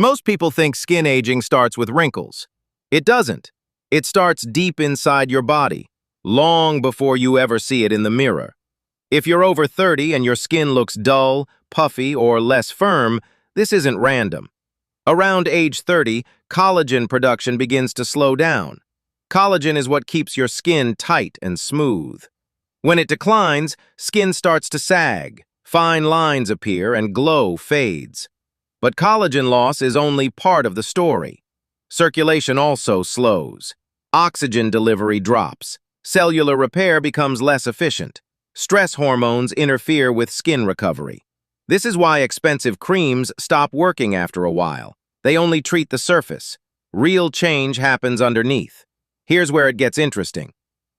Most people think skin aging starts with wrinkles. It doesn't. It starts deep inside your body, long before you ever see it in the mirror. If you're over 30 and your skin looks dull, puffy, or less firm, this isn't random. Around age 30, collagen production begins to slow down. Collagen is what keeps your skin tight and smooth. When it declines, skin starts to sag, fine lines appear, and glow fades. But collagen loss is only part of the story. Circulation also slows. Oxygen delivery drops. Cellular repair becomes less efficient. Stress hormones interfere with skin recovery. This is why expensive creams stop working after a while. They only treat the surface. Real change happens underneath. Here's where it gets interesting.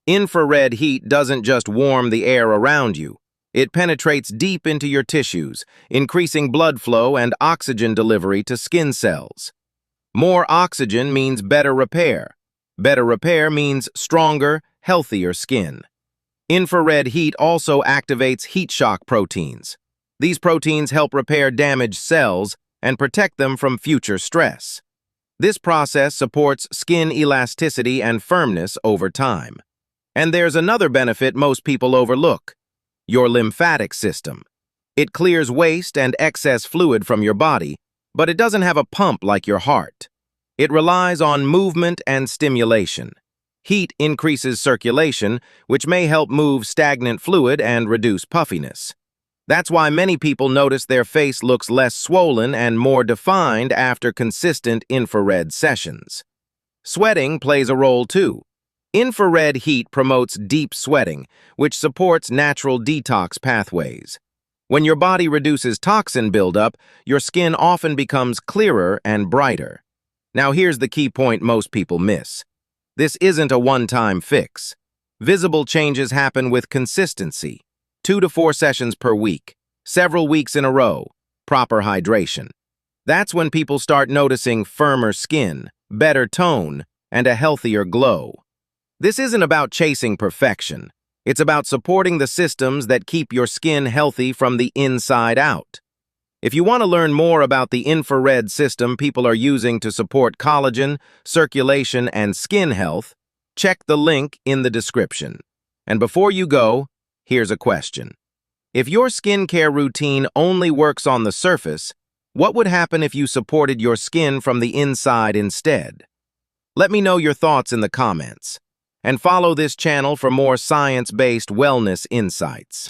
Infrared heat doesn't just warm the air around you. It penetrates deep into your tissues, increasing blood flow and oxygen delivery to skin cells. More oxygen means better repair. Better repair means stronger, healthier skin. Infrared heat also activates heat shock proteins. These proteins help repair damaged cells and protect them from future stress. This process supports skin elasticity and firmness over time. And there's another benefit most people overlook: your lymphatic system. It clears waste and excess fluid from your body, but it doesn't have a pump like your heart. It relies on movement and stimulation. Heat increases circulation, which may help move stagnant fluid and reduce puffiness. That's why many people notice their face looks less swollen and more defined after consistent infrared sessions. Sweating plays a role too. Infrared heat promotes deep sweating, which supports natural detox pathways. When your body reduces toxin buildup, your skin often becomes clearer and brighter. Now here's the key point most people miss. This isn't a one-time fix. Visible changes happen with consistency. 2 to 4 sessions per week, several weeks in a row, proper hydration. That's when people start noticing firmer skin, better tone, and a healthier glow. This isn't about chasing perfection. It's about supporting the systems that keep your skin healthy from the inside out. If you want to learn more about the infrared system people are using to support collagen, circulation, and skin health, check the link in the description. And before you go, here's a question. If your skincare routine only works on the surface, what would happen if you supported your skin from the inside instead? Let me know your thoughts in the comments. And follow this channel for more science-based wellness insights.